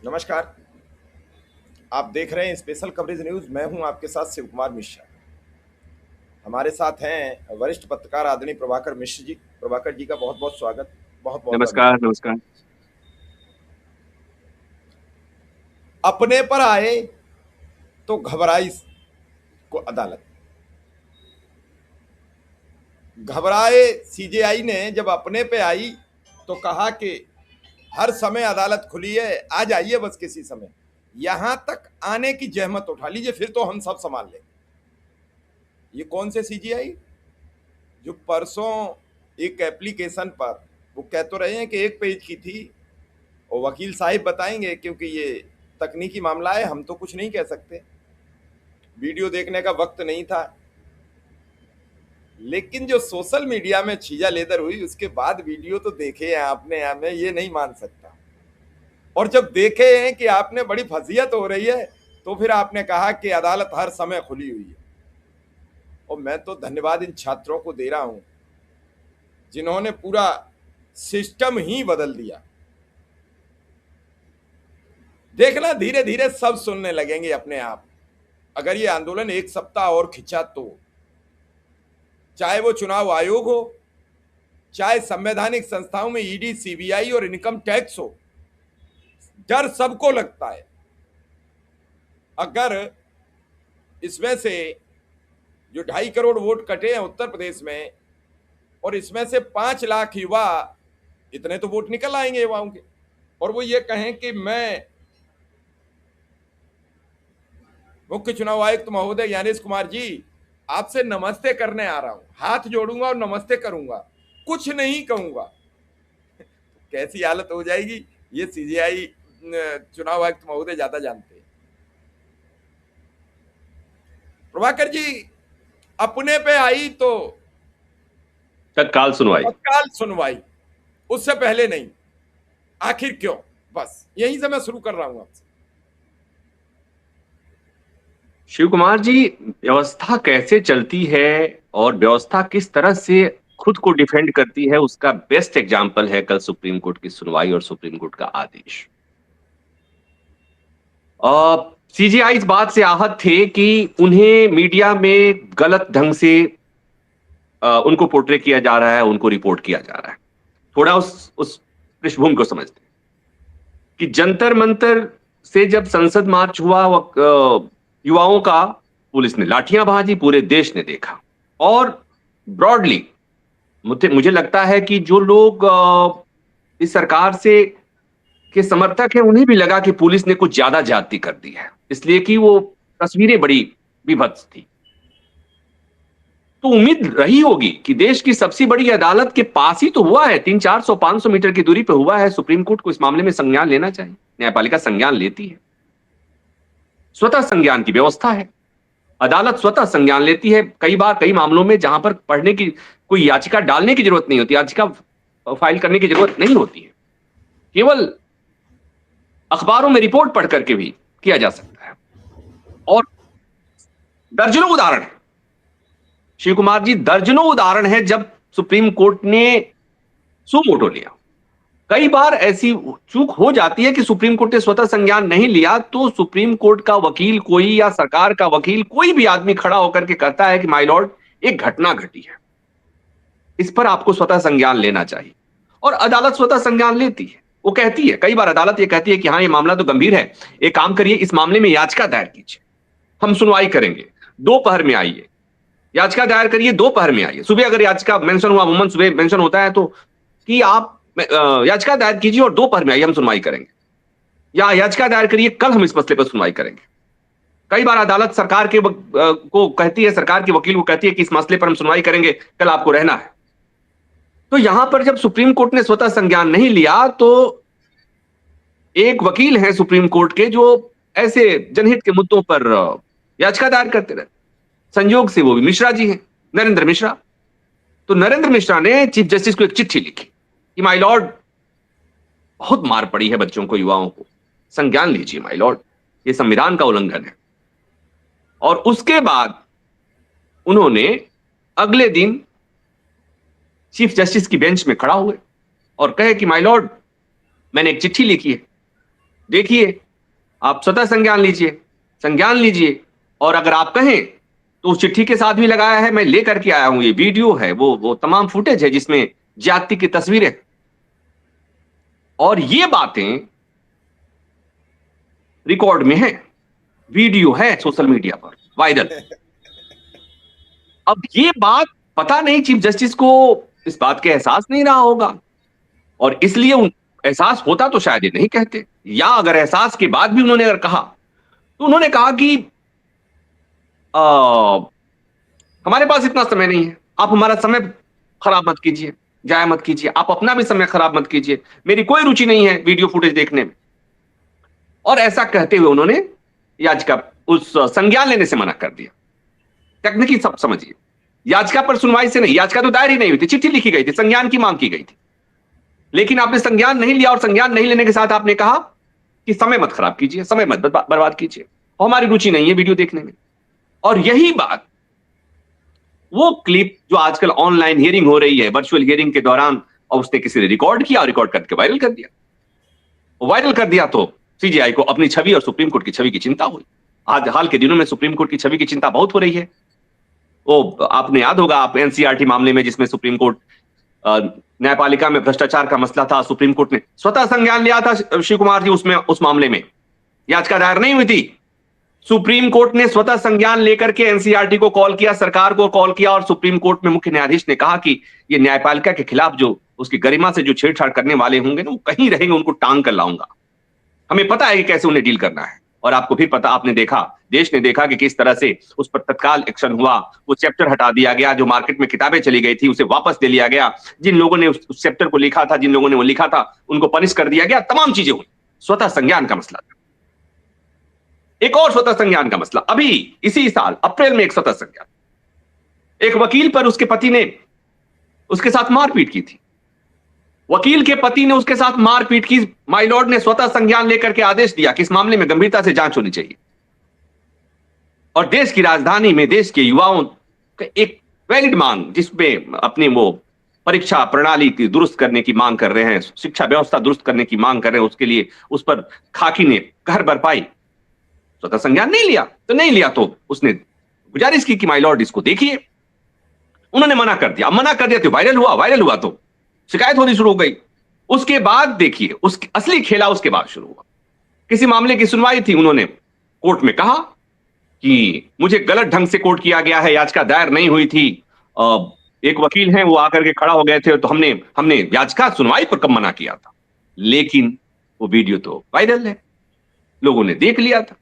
नमस्कार। आप देख रहे हैं स्पेशल कवरेज न्यूज़। मैं हूं आपके साथ शिव कुमार मिश्रा। हमारे साथ हैं वरिष्ठ पत्रकार आदरणीय प्रभाकर मिश्र जी। प्रभाकर जी का बहुत बहुत स्वागत, बहुत बहुत नमस्कार, धन्यवाद। नमस्कार। अपने पर आए तो घबराई को अदालत। घबराए सीजेआई ने जब अपने पे आई तो कहा कि हर समय अदालत खुली है, आ जाइए बस किसी समय। यहां तक आने की जहमत उठा लीजिए, फिर तो हम सब संभाल लेंगे। ये कौन से सीजीआई जो परसों एक एप्लीकेशन पर वो कह तो रहे हैं कि एक पेज की थी, और वकील साहिब बताएंगे क्योंकि ये तकनीकी मामला है, हम तो कुछ नहीं कह सकते, वीडियो देखने का वक्त नहीं था। लेकिन जो सोशल मीडिया में छीजा लेदर हुई उसके बाद वीडियो तो देखे हैं आपने, मैं ये नहीं मान सकता। और जब देखे हैं कि आपने बड़ी फजीयत हो रही है तो फिर आपने कहा कि अदालत हर समय खुली हुई है। और मैं तो धन्यवाद इन छात्रों को दे रहा हूं जिन्होंने पूरा सिस्टम ही बदल दिया। देखना धीरे धीरे सब सुनने लगेंगे अपने आप। अगर ये आंदोलन एक सप्ताह और खिंचा तो, चाहे वो चुनाव आयोग हो, चाहे संवैधानिक संस्थाओं में ईडी, सीबीआई और इनकम टैक्स हो, डर सबको लगता है। अगर इसमें से जो 2.5 करोड़ वोट कटे हैं उत्तर प्रदेश में, और इसमें से 5 लाख युवा, इतने तो वोट निकल आएंगे युवाओं के, और वो ये कहें कि मैं मुख्य चुनाव आयुक्त महोदय ज्ञानेश कुमार जी आपसे नमस्ते करने आ रहा हूं, हाथ जोड़ूंगा और नमस्ते करूंगा, कुछ नहीं कहूंगा, कैसी हालत हो जाएगी ये सीजीआई चुनाव आयुक्त महोदय ज्यादा जानते हैं। प्रभाकर जी, अपने पे आई तो तत्काल सुनवाई। तत्काल सुनवाई, उससे पहले नहीं, आखिर क्यों? बस यहीं से मैं शुरू कर रहा हूं आपसे। शिव कुमार जी, व्यवस्था कैसे चलती है और व्यवस्था किस तरह से खुद को डिफेंड करती है, उसका बेस्ट एग्जाम्पल है कल सुप्रीम कोर्ट की सुनवाई और सुप्रीम कोर्ट का आदेश। सीजीआई इस बात से आहत थे कि उन्हें मीडिया में गलत ढंग से उनको पोर्ट्रे किया जा रहा है, उनको रिपोर्ट किया जा रहा है। थोड़ा उस पृष्ठभूमि को समझते हैं कि जंतर मंतर से जब संसद मार्च हुआ, युवाओं का पुलिस ने लाठियां भाजी, पूरे देश ने देखा। और ब्रॉडली मुझे लगता है कि जो लोग इस सरकार से के समर्थक हैं, उन्हें भी लगा कि पुलिस ने कुछ ज्यादा ज्यादती कर दी है, इसलिए कि वो तस्वीरें बड़ी विभत्स थी। तो उम्मीद रही होगी कि देश की सबसे बड़ी अदालत के पास ही तो हुआ है, 300-400-500 मीटर की दूरी पर हुआ है, सुप्रीम कोर्ट को इस मामले में संज्ञान लेना चाहिए। न्यायपालिका संज्ञान लेती है, स्वतः संज्ञान की व्यवस्था है, अदालत स्वतः संज्ञान लेती है। कई बार कई मामलों में जहां पर पढ़ने की कोई याचिका डालने की जरूरत नहीं होती, याचिका फाइल करने की जरूरत नहीं होती है, केवल अखबारों में रिपोर्ट पढ़ करके भी किया जा सकता है। और दर्जनों उदाहरण है शिव कुमार जी, दर्जनों उदाहरण है जब सुप्रीम कोर्ट ने सुमोटो लिया। कई बार ऐसी चूक हो जाती है कि सुप्रीम कोर्ट ने स्वतः संज्ञान नहीं लिया, तो सुप्रीम कोर्ट का वकील कोई या सरकार का वकील कोई भी आदमी खड़ा होकर के कहता है कि माय लॉर्ड, एक घटना घटी है, इस पर आपको स्वतः संज्ञान लेना चाहिए। और अदालत स्वतः संज्ञान लेती है, वो कहती है, कई बार अदालत ये कहती है कि हाँ, ये मामला तो गंभीर है, एक काम करिए, इस मामले में याचिका दायर कीजिए, हम सुनवाई करेंगे, दोपहर में आइए। याचिका दायर करिए, दोपहर में आइए। सुबह अगर याचिका मेंशन हुआ, अमूमन सुबह मेंशन होता है, तो कि आप याचिका दायर कीजिए और दोपहर में आइए, हम सुनवाई करेंगे, या याचिका दायर करिए, कल हम इस मसले पर सुनवाई करेंगे। कई बार अदालत सरकार के को कहती है, सरकार के वकील को कहती है कि इस मसले पर हम सुनवाई करेंगे, कल आपको रहना है। तो यहां पर जब सुप्रीम कोर्ट ने स्वतः संज्ञान नहीं लिया, तो एक वकील हैं सुप्रीम कोर्ट के जो ऐसे जनहित के मुद्दों पर याचिका दायर करते रहे। संयोग से वो भी मिश्रा जी हैं, नरेंद्र मिश्रा। तो नरेंद्र मिश्रा ने चीफ जस्टिस को एक चिट्ठी लिखी कि माय लॉर्ड, बहुत मार पड़ी है बच्चों को, युवाओं को, संज्ञान लीजिए माय लॉर्ड, ये संविधान का उल्लंघन है। और उसके बाद उन्होंने अगले दिन चीफ जस्टिस की बेंच में खड़ा हुए और कहे कि माय लॉर्ड, मैंने एक चिट्ठी लिखी है देखिए, आप स्वतः संज्ञान लीजिए, और अगर आप कहें तो उस चिट्ठी के साथ भी लगाया है, मैं लेकर के आया हूं, ये वीडियो है, वो तमाम फुटेज है जिसमें ज्यादती की तस्वीरें, और ये बातें रिकॉर्ड में है, वीडियो है सोशल मीडिया पर वायरल। अब ये बात पता नहीं चीफ जस्टिस को इस बात का एहसास नहीं रहा होगा, और इसलिए एहसास होता तो शायद ये नहीं कहते, या अगर एहसास के बाद भी उन्होंने अगर कहा तो उन्होंने कहा कि हमारे पास इतना समय नहीं है, आप हमारा समय खराब मत कीजिए, जाया मत कीजिए, आप अपना भी समय खराब मत कीजिए, मेरी कोई रुचि नहीं है वीडियो फुटेज देखने में। और ऐसा कहते हुए उन्होंने याचिका उस संज्ञान लेने से मना कर दिया। टेक्निकली सब समझिए, याचिका पर सुनवाई से नहीं, याचिका तो दायर ही नहीं हुई थी, चिट्ठी लिखी गई थी, संज्ञान की मांग की गई थी, लेकिन आपने संज्ञान नहीं लिया, और संज्ञान नहीं लेने के साथ आपने कहा कि समय मत खराब कीजिए, समय मत बर्बाद कीजिए, हमारी रुचि नहीं है वीडियो देखने में। और यही बात, वो क्लिप जो आजकल ऑनलाइन हियरिंग हो रही है, वर्चुअल हियरिंग के दौरान, और उसने किसी ने रिकॉर्ड किया और रिकॉर्ड करके वायरल कर दिया तो सीजीआई को अपनी छवि और सुप्रीम कोर्ट की छवि की चिंता हुई। आज हाल के दिनों में सुप्रीम कोर्ट की छवि की चिंता बहुत हो रही है। वो आपने याद होगा, आप एनसीईआरटी मामले में जिसमें सुप्रीम कोर्ट न्यायपालिका में भ्रष्टाचार का मसला था, सुप्रीम कोर्ट ने स्वतः संज्ञान लिया था शिव कुमार जी, उसमें उस मामले में याचिका दायर नहीं हुई थी, सुप्रीम कोर्ट ने स्वतः संज्ञान लेकर के एनसीईआरटी को कॉल किया, सरकार को कॉल किया, और सुप्रीम कोर्ट में मुख्य न्यायाधीश ने कहा कि ये न्यायपालिका के खिलाफ जो उसकी गरिमा से जो छेड़छाड़ करने वाले होंगे ना, वो कहीं रहेंगे, उनको टांग कर लाऊंगा, हमें पता है कि कैसे उन्हें डील करना है। और आपको भी पता, आपने देखा, देश ने देखा कि किस तरह से उस पर तत्काल एक्शन हुआ, वो चैप्टर हटा दिया गया, जो मार्केट में किताबें चली गई थी उसे वापस ले लिया गया, जिन लोगों ने उस चैप्टर को लिखा था, जिन लोगों ने वो लिखा था उनको पनिश कर दिया गया, तमाम चीजें हुई। स्वतः संज्ञान का मसला था। एक और स्वतः संज्ञान का मसला, अभी इसी साल अप्रैल में एक स्वतः संज्ञान, एक वकील पर उसके पति ने उसके साथ मारपीट की थी, वकील के पति ने उसके साथ मारपीट की, माय लॉर्ड ने स्वतः संज्ञान लेकर के आदेश दिया कि इस मामले में गंभीरता से जांच होनी चाहिए, और देश की राजधानी में देश के युवाओं का एक वैलिड मांग, जिसमें अपनी वो परीक्षा प्रणाली की दुरुस्त करने की मांग कर रहे हैं, शिक्षा व्यवस्था दुरुस्त करने की मांग कर रहे हैं, उसके लिए उस पर खाकी ने कहर बरपाई, स्वतः संज्ञान नहीं लिया तो उसने गुजारिश की कि माय लॉर्ड इसको देखिए, उन्होंने मना कर दिया तो वायरल हुआ तो शिकायत होनी शुरू हो गई। उसके बाद देखिए, उसकी असली खेला उसके बाद शुरू हुआ। किसी मामले की सुनवाई थी, उन्होंने कोर्ट में कहा कि मुझे गलत ढंग से कोर्ट किया गया है, याचिका दायर नहीं हुई थी, एक वकील हैं वो आकर के खड़ा हो गए थे, तो हमने याचिका सुनवाई पर कब मना किया था, लेकिन वो वीडियो तो वायरल है, लोगों ने देख लिया था।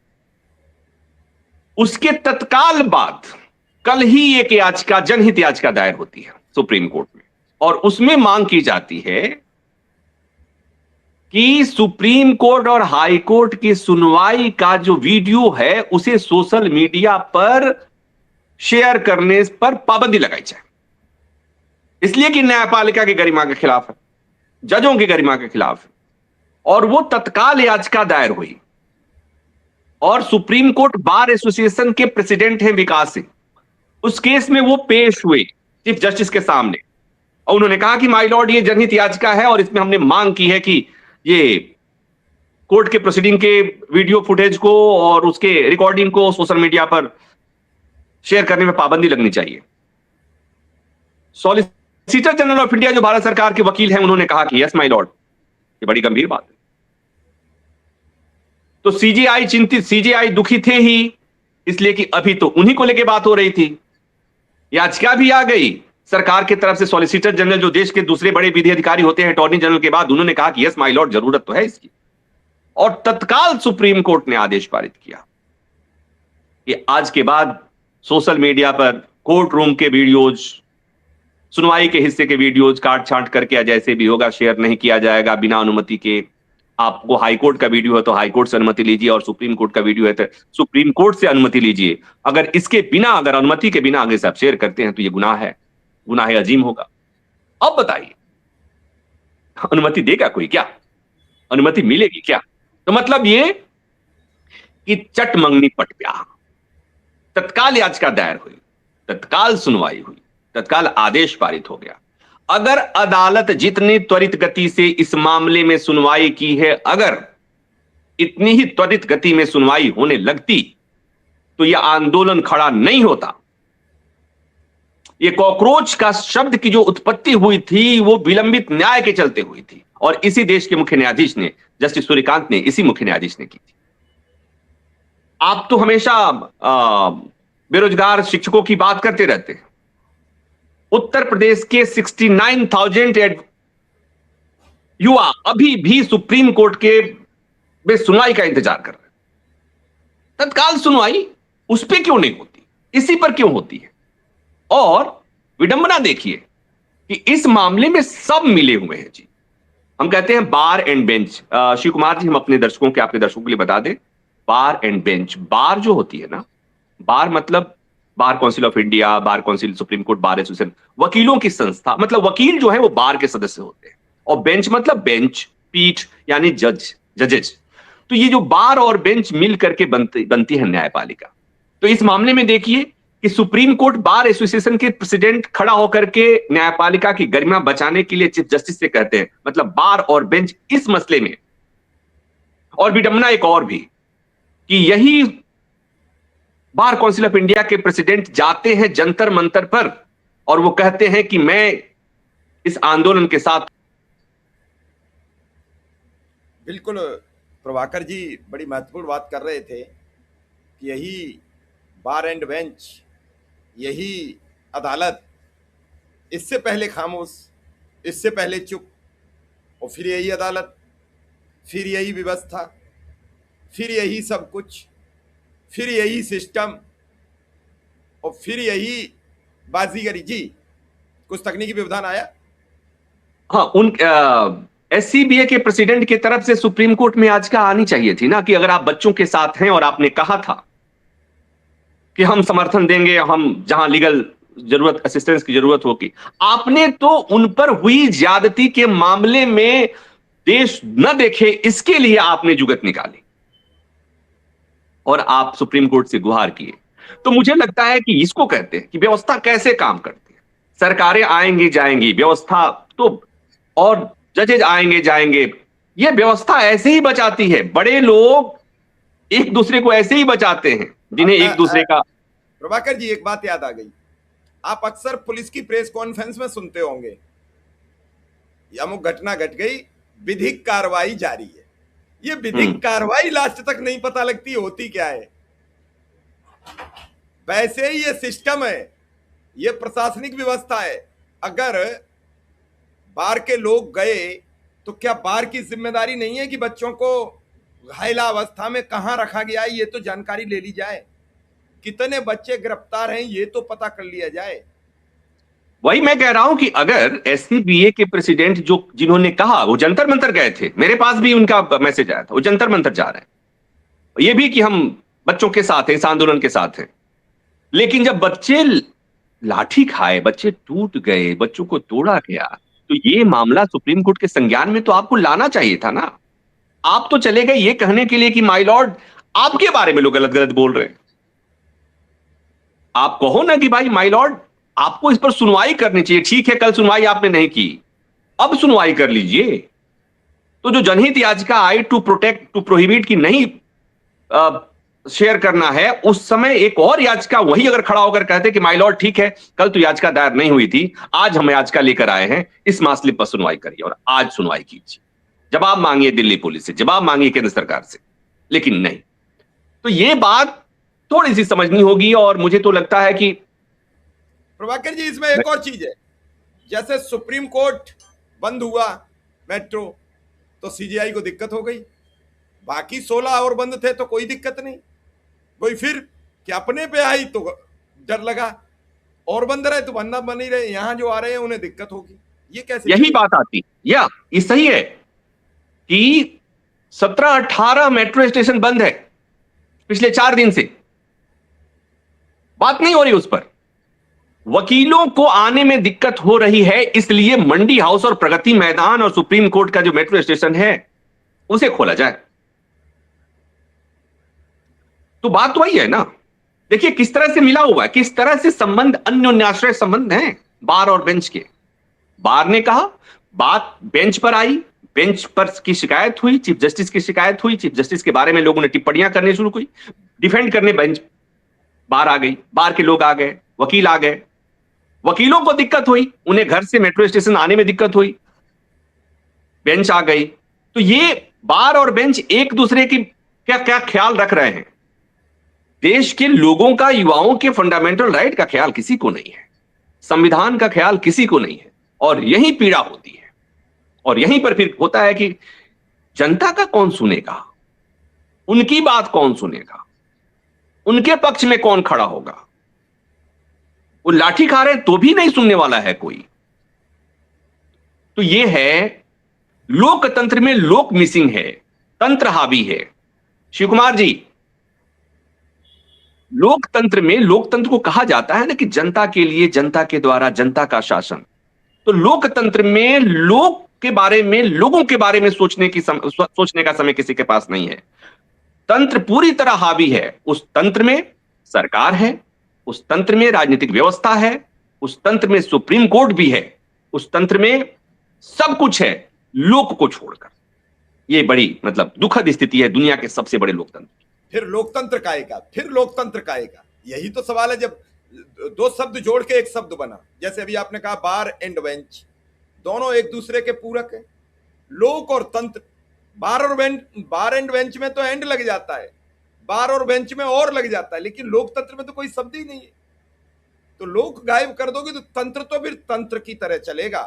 उसके तत्काल बाद कल ही एक याचिका, जनहित याचिका दायर होती है सुप्रीम कोर्ट में, और उसमें मांग की जाती है कि सुप्रीम कोर्ट और हाई कोर्ट की सुनवाई का जो वीडियो है उसे सोशल मीडिया पर शेयर करने पर पाबंदी लगाई जाए, इसलिए कि न्यायपालिका की गरिमा के खिलाफ है, जजों की गरिमा के खिलाफ है। और वो तत्काल याचिका दायर हुई, और सुप्रीम कोर्ट बार एसोसिएशन के प्रेसिडेंट हैं विकास सिंह, उस केस में वो पेश हुए चीफ जस्टिस के सामने, और उन्होंने कहा कि माय लॉर्ड ये जनहित याचिका है, और इसमें हमने मांग की है कि ये कोर्ट के प्रोसीडिंग के वीडियो फुटेज को और उसके रिकॉर्डिंग को सोशल मीडिया पर शेयर करने में पाबंदी लगनी चाहिए। सॉलिसिटर जनरल ऑफ इंडिया जो भारत सरकार के वकील हैं, उन्होंने कहा कि यस माय लॉर्ड, ये बड़ी गंभीर बात है। तो सीजीआई चिंतित, सीजीआई दुखी थे ही, इसलिए कि अभी तो उन्हीं को लेके बात हो रही थी, याचिका भी आ गई सरकार की तरफ से, सॉलिसिटर जनरल जो देश के दूसरे बड़े विधि अधिकारी होते हैं अटॉर्नी जनरल के बाद, उन्होंने कहा कि यस माय लॉर्ड, जरूरत तो है इसकी, और तत्काल सुप्रीम कोर्ट ने आदेश पारित किया कि आज के बाद सोशल मीडिया पर कोर्ट रूम के वीडियोज, सुनवाई के हिस्से के वीडियोज काट छांट करके या जैसे भी होगा शेयर नहीं किया जाएगा बिना अनुमति के। आपको हाई कोर्ट का वीडियो है तो हाई कोर्ट से अनुमति लीजिए, और सुप्रीम कोर्ट का वीडियो है तो सुप्रीम कोर्ट से अनुमति लीजिए। अगर इसके बिना, अगर अनुमति के बिना आगे से आप शेयर करते हैं तो ये गुनाह है, गुनाह अजीम होगा। अब बताइए, अनुमति देगा कोई क्या? अनुमति मिलेगी क्या? तो मतलब ये कि चट मंगनी पट ब्याह, तत्काल याचिका दायर हुई, तत्काल सुनवाई हुई, तत्काल आदेश पारित हो गया। अगर अदालत जितनी त्वरित गति से इस मामले में सुनवाई की है, अगर इतनी ही त्वरित गति में सुनवाई होने लगती तो यह आंदोलन खड़ा नहीं होता। ये कॉकरोच का शब्द की जो उत्पत्ति हुई थी वो विलंबित न्याय के चलते हुई थी, और इसी देश के मुख्य न्यायाधीश ने, जस्टिस सूर्यकांत ने, इसी मुख्य न्यायाधीश ने की थी। आप तो हमेशा बेरोजगार शिक्षकों की बात करते रहते हैं। उत्तर प्रदेश के 69,000 युवा अभी भी सुप्रीम कोर्ट के में सुनवाई का इंतजार कर रहे हैं। तत्काल सुनवाई उस पर क्यों नहीं होती, इसी पर क्यों होती है? और विडंबना देखिए कि इस मामले में सब मिले हुए हैं जी। हम कहते हैं बार एंड बेंच। शिव कुमार जी, हम अपने दर्शकों के, आपके दर्शकों के लिए बता दें, बार एंड बेंच। बार जो होती है ना, बार मतलब bar council of India, bar council, supreme court bar association, वकीलों की संस्था, मतलब वकील जो है वो बार के सदस्य होते हैं। और बेंच मतलब बेंच, पीठ, यानी जजेज। तो ये जो बार और बेंच मिल करके बनती है न्यायपालिका। तो इस मामले में देखिए कि सुप्रीम कोर्ट बार एसोसिएशन के प्रेसिडेंट खड़ा होकर के न्यायपालिका की गरिमा बचाने के लिए चीफ जस्टिस से कहते हैं, मतलब बार और बेंच इस मसले में। और विडंबना एक और भी कि यही बार काउंसिल ऑफ इंडिया के प्रेसिडेंट जाते हैं जंतर मंतर पर और वो कहते हैं कि मैं इस आंदोलन के साथ। बिल्कुल प्रभाकर जी बड़ी महत्वपूर्ण बात कर रहे थे कि यही बार एंड बेंच, यही अदालत इससे पहले खामोश, इससे पहले चुप, और फिर यही अदालत, फिर यही व्यवस्था, फिर यही सब कुछ, फिर यही सिस्टम, और फिर यही बाजीगरी। जी, कुछ तकनीकी व्यवधान आया? हाँ, उन एससीबीए के प्रेसिडेंट की तरफ से सुप्रीम कोर्ट में आज का आनी चाहिए थी ना कि अगर आप बच्चों के साथ हैं और आपने कहा था कि हम समर्थन देंगे, हम जहां लीगल जरूरत, असिस्टेंस की जरूरत होगी। आपने तो उन पर हुई ज्यादती के मामले में देश न देखे, इसके लिए आपने जुगत निकाली और आप सुप्रीम कोर्ट से गुहार किए। तो मुझे लगता है कि इसको कहते हैं कि व्यवस्था कैसे काम करती है। सरकारें आएंगी जाएंगी, व्यवस्था तो, और जजेज आएंगे जाएंगे, ये व्यवस्था ऐसे ही बचाती है। बड़े लोग एक दूसरे को ऐसे ही बचाते हैं जिन्हें एक दूसरे का। प्रभाकर जी, एक बात याद आ गई। आप अक्सर पुलिस की प्रेस कॉन्फ्रेंस में सुनते होंगे, अमुक घटना घट गई, विधिक कार्रवाई जारी है। ये विधिक कार्रवाई लास्ट तक नहीं पता लगती होती क्या है। वैसे ही ये सिस्टम है, ये प्रशासनिक व्यवस्था है। अगर बार के लोग गए तो क्या बार की जिम्मेदारी नहीं है कि बच्चों को घायला अवस्था में कहां रखा गया है ये तो जानकारी ले ली जाए, कितने बच्चे गिरफ्तार हैं ये तो पता कर लिया जाए। वही मैं कह रहा हूं कि अगर एससीबीए के प्रेसिडेंट जो, जिन्होंने कहा, वो जंतर मंतर गए थे, मेरे पास भी उनका मैसेज आया था, वो जंतर मंतर जा रहे हैं, ये भी कि हम बच्चों के साथ हैं, इस आंदोलन के साथ हैं। लेकिन जब बच्चे लाठी खाए, बच्चे टूट गए, बच्चों को तोड़ा गया, तो ये मामला सुप्रीम कोर्ट के संज्ञान में तो आपको लाना चाहिए था ना। आप तो चले गए ये कहने के लिए कि माय लॉर्ड, आपके बारे में लोग गलत गलत बोल रहे हैं। आप कहो ना कि भाई माय लॉर्ड, आपको इस पर सुनवाई करनी चाहिए। ठीक है, कल सुनवाई आपने नहीं की, अब सुनवाई कर लीजिए। तो जो जनहित याचिका आई टू प्रोटेक्ट, टू प्रोहिबिट की नहीं शेयर करना है, उस समय एक और याचिका वही अगर खड़ा होकर कहते कि माय लॉर्ड ठीक है, कल तो याचिका दायर नहीं हुई थी, आज हम याचिका लेकर आए हैं, इस मामले पर सुनवाई करिए और आज सुनवाई कीजिए, जवाब मांगिए दिल्ली पुलिस से, जवाब मांगिए केंद्र सरकार से। लेकिन नहीं, तो ये बात थोड़ी सी समझनी होगी। और मुझे तो लगता है कि प्रभाकर जी, इसमें एक और चीज है, जैसे सुप्रीम कोर्ट बंद हुआ मेट्रो, तो सीजीआई को दिक्कत हो गई, बाकी 16 और बंद थे तो कोई दिक्कत नहीं। कोई फिर कि अपने पे आई तो डर लगा, और बंद रहे तो बंदा बन ही रहे, यहां जो आ रहे हैं उन्हें दिक्कत होगी। ये कैसे? यही बात आती, या ये सही है कि 17-18 मेट्रो स्टेशन बंद है पिछले 4 दिन से, बात नहीं हो रही उस पर। वकीलों को आने में दिक्कत हो रही है, इसलिए मंडी हाउस और प्रगति मैदान और सुप्रीम कोर्ट का जो मेट्रो स्टेशन है उसे खोला जाए। तो बात वही है ना। देखिए किस तरह से मिला हुआ है, किस तरह से संबंध अन्योन्याश्रय संबंध हैं बार और बेंच के। बार ने कहा, बात बेंच पर आई, बेंच पर की शिकायत हुई, चीफ जस्टिस की शिकायत हुई, चीफ जस्टिस के बारे में लोगों ने टिप्पणियां करनी शुरू की, डिफेंड करने बेंच बार आ गई, बार के लोग आ गए, वकील आ गए, वकीलों को दिक्कत हुई, उन्हें घर से मेट्रो स्टेशन आने में दिक्कत हुई, बेंच आ गई। तो ये बार और बेंच एक दूसरे की क्या क्या ख्याल रख रहे हैं? देश के लोगों का, युवाओं के फंडामेंटल राइट का ख्याल किसी को नहीं है, संविधान का ख्याल किसी को नहीं है, और यही पीड़ा होती है। और यहीं पर फिर होता है कि जनता का कौन सुनेगा, उनकी बात कौन सुनेगा, उनके पक्ष में कौन खड़ा होगा? वो लाठी खा रहे तो भी नहीं सुनने वाला है कोई। तो ये है, लोकतंत्र में लोक मिसिंग है, तंत्र हावी है। शिव कुमार जी, लोकतंत्र में, लोकतंत्र को कहा जाता है ना कि जनता के लिए, जनता के द्वारा, जनता का शासन। तो लोकतंत्र में लोक के बारे में, लोगों के बारे में सोचने का समय किसी के पास नहीं है। तंत्र पूरी तरह हावी है। उस तंत्र में सरकार है, उस तंत्र में राजनीतिक व्यवस्था है, उस तंत्र में सुप्रीम कोर्ट भी है, उस तंत्र में सब कुछ है, लोक को छोड़कर। ये बड़ी मतलब दुखद स्थिति है दुनिया के सबसे बड़े लोकतंत्र। फिर लोकतंत्र काएगा, फिर लोकतंत्र काएगा, यही तो सवाल है। जब दो शब्द जोड़ के एक शब्द बना, जैसे अभी आपने कहा बार एंड बेंच, दोनों एक दूसरे के पूरक है। लोक और तंत्र, बार एंड बेंच में तो एंड लग जाता है, बार और बेंच में और लग जाता है, लेकिन लोकतंत्र में तो कोई शब्द ही नहीं है। तो लोक गायब कर दोगे तो तंत्र तो फिर तंत्र की तरह चलेगा।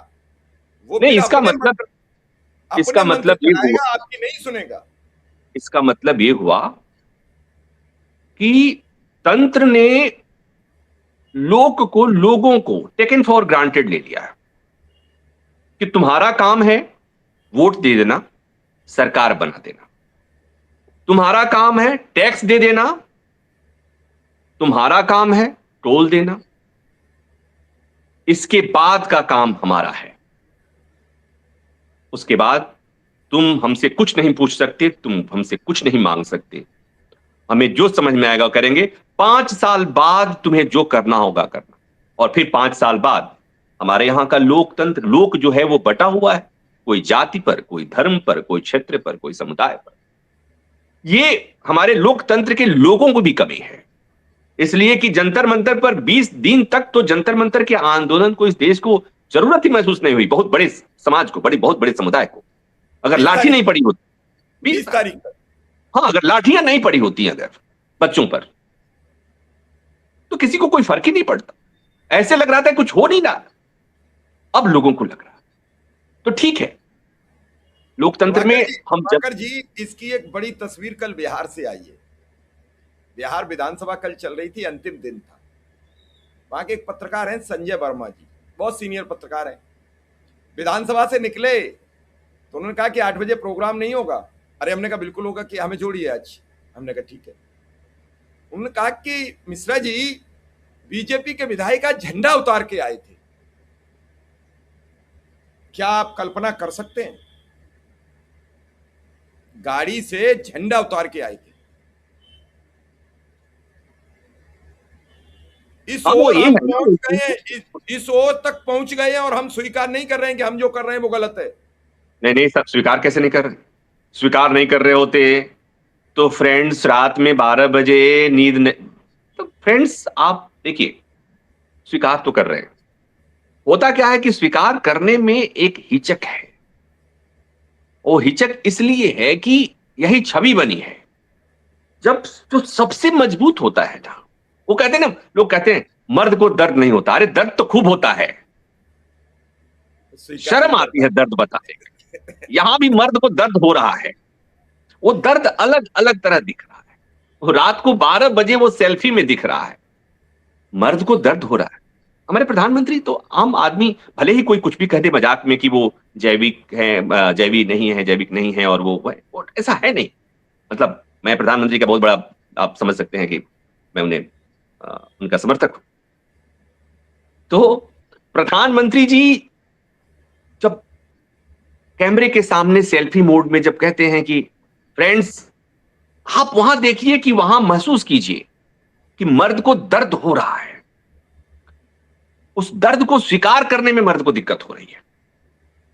वो नहीं, इसका मतलब ये हुआ, आपकी नहीं सुनेगा। इसका मतलब ये हुआ कि तंत्र ने लोक को, लोगों को टेकन फॉर ग्रांटेड ले लिया है कि तुम्हारा काम है वोट दे देना, सरकार बना देना, तुम्हारा काम है टैक्स दे देना, तुम्हारा काम है टोल देना, इसके बाद का काम हमारा है। उसके बाद तुम हमसे कुछ नहीं पूछ सकते, तुम हमसे कुछ नहीं मांग सकते, हमें जो समझ में आएगा करेंगे। 5 साल बाद तुम्हें जो करना होगा करना, और फिर 5 साल बाद हमारे यहां का लोकतंत्र, लोक जो है वो बटा हुआ है, कोई जाति पर, कोई धर्म पर, कोई क्षेत्र पर, कोई समुदाय पर। ये हमारे लोकतंत्र के लोगों को भी कमी है, इसलिए कि जंतर मंतर पर 20 दिन तक तो जंतर मंतर के आंदोलन को इस देश को जरूरत ही महसूस नहीं हुई। बहुत बड़े समाज को, बहुत बड़े समुदाय को अगर लाठी नहीं पड़ी होती 20 तारीख तक, हाँ, अगर लाठियां नहीं पड़ी होती अगर बच्चों पर, तो किसी को कोई फर्क ही नहीं पड़ता। ऐसे लग रहा था कुछ हो नहीं रहा, अब लोगों को लग रहा। तो ठीक है, लोकतंत्र में हम जी, इसकी एक बड़ी तस्वीर कल बिहार से आई है। बिहार विधानसभा कल चल रही थी, अंतिम दिन था। वहां के एक पत्रकार हैं संजय वर्मा जी, बहुत सीनियर पत्रकार हैं। विधानसभा से निकले तो उन्होंने कहा कि 8 बजे प्रोग्राम नहीं होगा। अरे हमने कहा बिल्कुल होगा, कि हमें जोड़िए आज। हमने कहा ठीक है। उन्होंने कहा कि मिश्रा जी बीजेपी के विधायक का झंडा उतार के आए थे, क्या आप कल्पना कर सकते हैं? गाड़ी से झंडा उतार के आए थे। इस ओर हम पहुंच गए, इस ओर तक पहुंच गए और हम स्वीकार नहीं कर रहे हैं कि हम जो कर रहे हैं वो गलत है। नहीं सब स्वीकार कैसे नहीं कर रहे? स्वीकार नहीं कर रहे होते तो फ्रेंड्स रात में 12 बजे नींद नहीं, तो फ्रेंड्स आप देखिए, स्वीकार तो कर रहे हैं। होता क्या है कि स्वीकार करने में एक हिचक है। वो हिचक इसलिए है कि यही छवि बनी है। जब जो सबसे मजबूत होता है ना, वो कहते हैं ना, लोग कहते हैं मर्द को दर्द नहीं होता। अरे दर्द तो खूब होता है, शर्म आती है दर्द बताने। यहां भी मर्द को दर्द हो रहा है, वो दर्द अलग अलग तरह दिख रहा है। वो रात को 12 बजे वो सेल्फी में दिख रहा है, मर्द को दर्द हो रहा है। हमारे प्रधानमंत्री तो आम आदमी, भले ही कोई कुछ भी कह दे मजाक में कि वो जैविक है, जैविक नहीं है, और वो ऐसा है नहीं। मतलब मैं प्रधानमंत्री का बहुत बड़ा, आप समझ सकते हैं कि मैं उन्हें उनका समर्थक हूं। तो प्रधानमंत्री जी जब कैमरे के सामने सेल्फी मोड में जब कहते हैं कि फ्रेंड्स, आप वहां देखिए कि वहां महसूस कीजिए कि मर्द को दर्द हो रहा है। उस दर्द को स्वीकार करने में मर्द को दिक्कत हो रही है।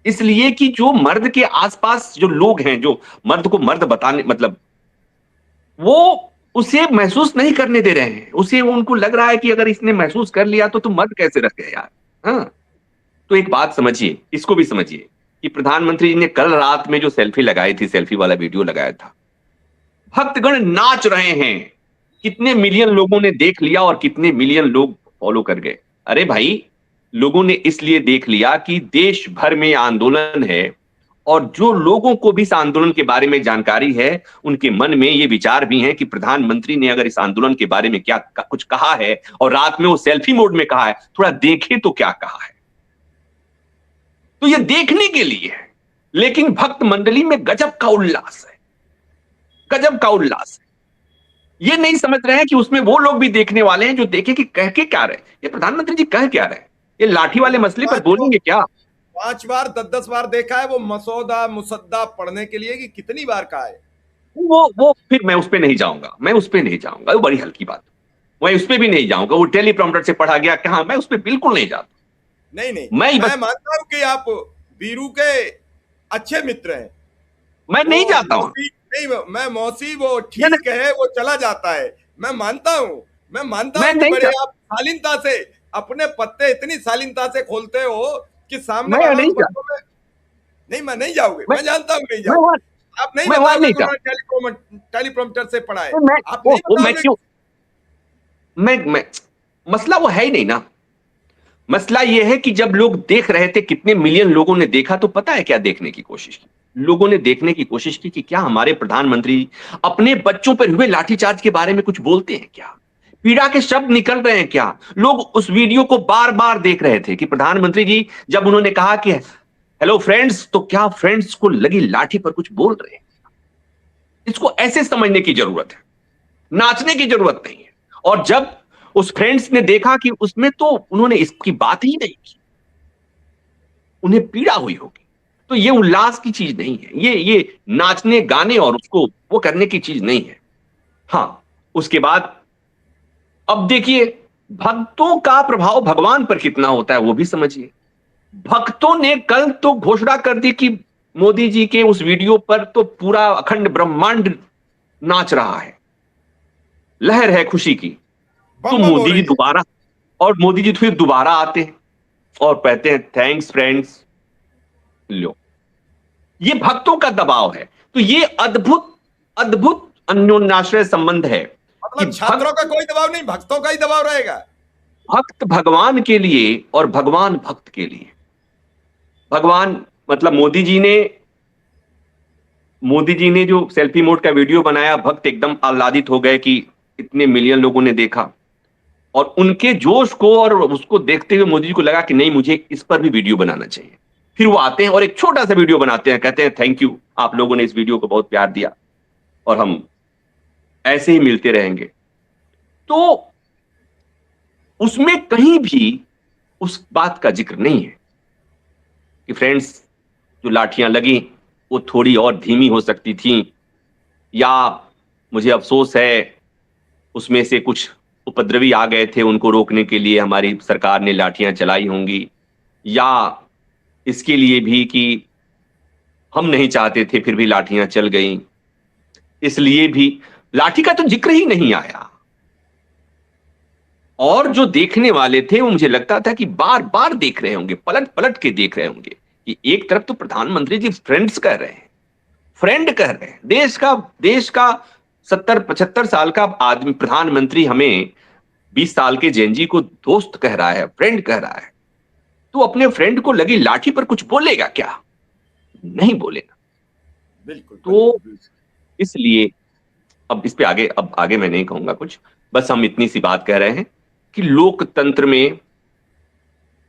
इसलिए कि जो मर्द के आसपास जो लोग हैं, जो मर्द को मर्द बताने, मतलब वो उसे महसूस नहीं करने दे रहे हैं। उसे उनको लग रहा है कि अगर इसने महसूस कर लिया तो तुम मर्द कैसे रख गए यार। हाँ, तो एक बात समझिए, इसको भी समझिए कि प्रधानमंत्री जी ने कल रात में जो सेल्फी लगाई थी, सेल्फी वाला वीडियो लगाया था, भक्तगण नाच रहे हैं। कितने मिलियन लोगों ने देख लिया और कितने मिलियन लोग फॉलो कर गए। अरे भाई, लोगों ने इसलिए देख लिया कि देश भर में आंदोलन है, और जो लोगों को भी इस आंदोलन के बारे में जानकारी है, उनके मन में ये विचार भी है कि प्रधानमंत्री ने अगर इस आंदोलन के बारे में क्या कुछ कहा है, और रात में वो सेल्फी मोड में कहा है, थोड़ा देखे तो क्या कहा है। तो ये देखने के लिए है, लेकिन भक्त मंडली में गजब का उल्लास है, गजब का उल्लास है। ये नहीं समझ रहे हैं कि उसमें वो लोग भी देखने वाले हैं जो देखें कि कह के क्या रहे, ये प्रधानमंत्री जी कह क्या रहे, ये लाठी वाले मसले पर बोलेंगे क्या। 5 बार 10-10 बार देखा है वो मसौदा मुसद्दा पढ़ने के लिए, कि कितनी बार कहा है। वो फिर मैं उस पर नहीं जाऊंगा, मैं उस पर नहीं जाऊंगा, वो बड़ी हल्की बात, मैं उस पर भी नहीं जाऊंगा। वो टेलीप्रॉम्प्टर से पढ़ा गया कहां, मैं उस पर बिल्कुल नहीं जाता। नहीं, मैं मैं मानता हूं कि आप वीरू के अच्छे मित्र हैं। मैं नहीं वो जाता हूं। मौसी नहीं, मैं मौसी वो ठीक है, वो चला जाता है, मैं मानता हूं। मैं मानता मैं हूं कि नहीं बड़े जा, आप शालीनता से अपने पत्ते इतनी शालीनता से खोलते हो कि सामने मैं वाला नहीं उस जा, बंदों में नहीं, मैं नहीं जाओगे, मैं मैं जानता हूं नहीं मैं जाओगे। वहां आप नहीं मैं वहां बताओगे नहीं कि जा, उन्होंने टेलीप्रॉम्प्टर से पढ़ा है। मैं आप नहीं वो मैं बताओगे। क्यों, मैं मसला वो है ही नहीं ना। मसला ये है कि जब लोग देख रहे थे, कितने मिलियन लोगों ने देखा, तो पता है क्या देखने की कोशिश की, लोगों ने देखने की कोशिश की कि क्या हमारे प्रधानमंत्री अपने बच्चों पर हुए लाठीचार्ज के बारे में कुछ बोलते हैं क्या, पीड़ा के शब्द निकल रहे हैं क्या। लोग उस वीडियो को बार बार देख रहे थे कि प्रधानमंत्री जी जब उन्होंने कहा कि हेलो फ्रेंड्स, तो क्या फ्रेंड्स को लगी लाठी पर कुछ बोल रहे हैं। इसको ऐसे समझने की जरूरत है, नाचने की जरूरत नहीं है। और जब उस फ्रेंड्स ने देखा कि उसमें तो उन्होंने इसकी बात ही नहीं की, उन्हें पीड़ा हुई होगी, तो ये उल्लास की चीज नहीं है, ये नाचने गाने और उसको वो करने की चीज नहीं है। हाँ, उसके बाद अब देखिए, भक्तों का प्रभाव भगवान पर कितना होता है वो भी समझिए। भक्तों ने कल तो घोषणा कर दी कि मोदी जी के उस वीडियो पर तो पूरा अखंड ब्रह्मांड नाच रहा है, लहर है खुशी की। तो बम बम हो मोदी जी रही है। दोबारा, और मोदी जी फिर दोबारा आते हैं और कहते हैं थैंक्स फ्रेंड्स। लो, ये भक्तों का दबाव है। तो ये अद्भुत अद्भुत अन्योन्याश्रय संबंध है कि मतलब छात्रों का कोई दबाव नहीं, भक्तों का ही दबाव रहेगा। भक्त भगवान के लिए और भगवान भक्त के लिए। भगवान मतलब मोदी जी ने जो सेल्फी मोड का वीडियो बनाया, भक्त एकदम आह्लादित हो गए कि इतने मिलियन लोगों ने देखा, और उनके जोश को और उसको देखते हुए मोदी जी को लगा कि नहीं, मुझे इस पर भी वीडियो बनाना चाहिए। फिर वो आते हैं और एक छोटा सा वीडियो बनाते हैं, कहते हैं थैंक यू, आप लोगों ने इस वीडियो को बहुत प्यार दिया और हम ऐसे ही मिलते रहेंगे। तो उसमें कहीं भी उस बात का जिक्र नहीं है कि फ्रेंड्स, जो लाठियां लगी वो थोड़ी और धीमी हो सकती थी, या मुझे अफसोस है उसमें से कुछ उपद्रवी आ गए थे, उनको रोकने के लिए हमारी सरकार ने लाठियां चलाई होंगी, या इसके लिए भी कि हम नहीं चाहते थे फिर भी लाठियां चल गईं, इसलिए भी लाठी का तो जिक्र ही नहीं आया। और जो देखने वाले थे वो मुझे लगता था कि बार बार देख रहे होंगे, पलट पलट के देख रहे होंगे कि एक तरफ तो प्रधानमंत्री जी फ्रेंड्स कह रहे हैं, फ्रेंड कह रहे हैं, देश का 70-75 साल का आदमी प्रधानमंत्री हमें 20 साल के जेनजी को दोस्त कह रहा है, फ्रेंड कह रहा है, तो अपने फ्रेंड को लगी लाठी पर कुछ बोलेगा क्या? नहीं बोलेगा। बिल्कुल तो बिल्कुल। इसलिए अब इस पे अब आगे मैं नहीं कहूंगा कुछ, बस हम इतनी सी बात कह रहे हैं कि लोकतंत्र में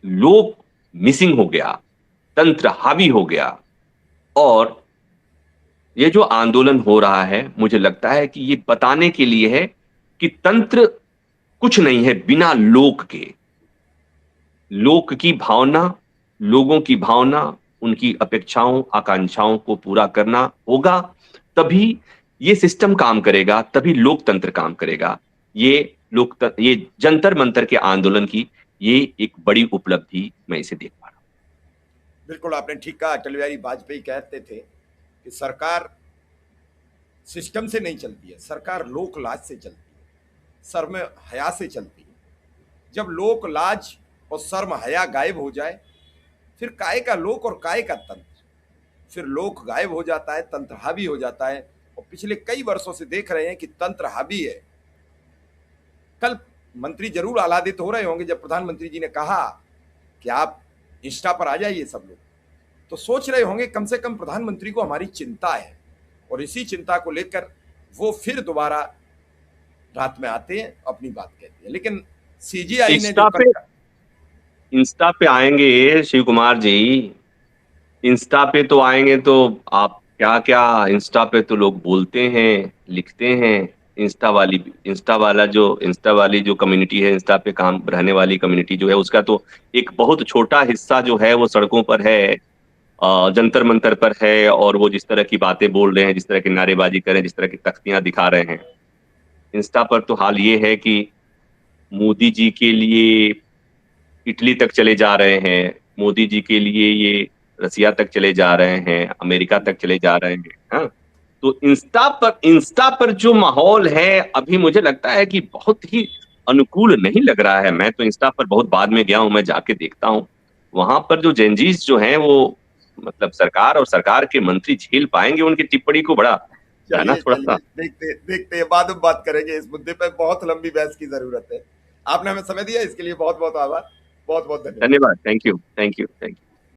लोक मिसिंग हो गया, तंत्र हावी हो गया, और ये जो आंदोलन हो रहा है मुझे लगता है कि ये बताने के लिए है कि तंत्र कुछ नहीं है बिना लोक के। लोक की भावना, लोगों की भावना, उनकी अपेक्षाओं आकांक्षाओं को पूरा करना होगा, तभी ये सिस्टम काम करेगा, तभी लोकतंत्र काम करेगा। ये जंतर मंतर के आंदोलन की ये एक बड़ी उपलब्धि मैं इसे देख पा रहा हूं। बिल्कुल आपने ठीक कहा। अटल बिहारी वाजपेयी कहते थे कि सरकार सिस्टम से नहीं चलती है, सरकार लोक लाज से चलती है, शर्म हया से चलती है। जब लोक लाज और शर्म हया गायब हो जाए, फिर काय का लोक और काय का तंत्र, फिर लोक गायब हो जाता है, तंत्र हावी हो जाता है। और पिछले कई वर्षों से देख रहे हैं कि तंत्र हावी है। कल मंत्री जरूर आह्लादित हो रहे होंगे जब प्रधानमंत्री जी ने कहा कि आप इंस्टा पर आ जाइए सब लोग, तो सोच रहे होंगे कम से कम प्रधानमंत्री को हमारी चिंता है, और इसी चिंता को लेकर वो फिर दोबारा रात में आते हैं, अपनी बात कहते हैं। लेकिन सीजीआई ने जो इंस्टा पे आएंगे शिव कुमार जी, इंस्टा पे तो आएंगे तो आप क्या क्या इंस्टा पे तो लोग बोलते हैं, लिखते हैं। इंस्टा वाली जो कम्युनिटी है, इंस्टा पे काम रहने वाली कम्युनिटी जो है, उसका तो एक बहुत छोटा हिस्सा जो है वो सड़कों पर है, जंतर मंतर पर है, और वो जिस तरह की बातें बोल रहे हैं, जिस तरह की नारेबाजी कर रहे हैं, जिस तरह की तख्तियां दिखा रहे हैं। इंस्टा पर तो हाल ये है कि मोदी जी के लिए इटली तक चले जा रहे हैं, मोदी जी के लिए ये रसिया तक चले जा रहे हैं, अमेरिका तक चले जा रहे हैं। हाँ, तो इंस्टा पर जो माहौल है अभी मुझे लगता है कि बहुत ही अनुकूल नहीं लग रहा है। मैं तो इंस्टा पर बहुत बाद में गया हूं, मैं जाके देखता हूं वहां पर जो जेनजीज जो हैं वो, मतलब सरकार और सरकार के मंत्री झेल पाएंगे उनकी टिप्पणी को? बड़ा है ना, चलिए थोड़ा चलिए, सा। देखते देखते हैं, बाद में बात करेंगे इस मुद्दे पे। बहुत लंबी बहस की जरूरत है। आपने हमें समय दिया, इसके लिए बहुत बहुत आभार, बहुत बहुत धन्यवाद। धन्यवाद, thank you, thank you, thank you.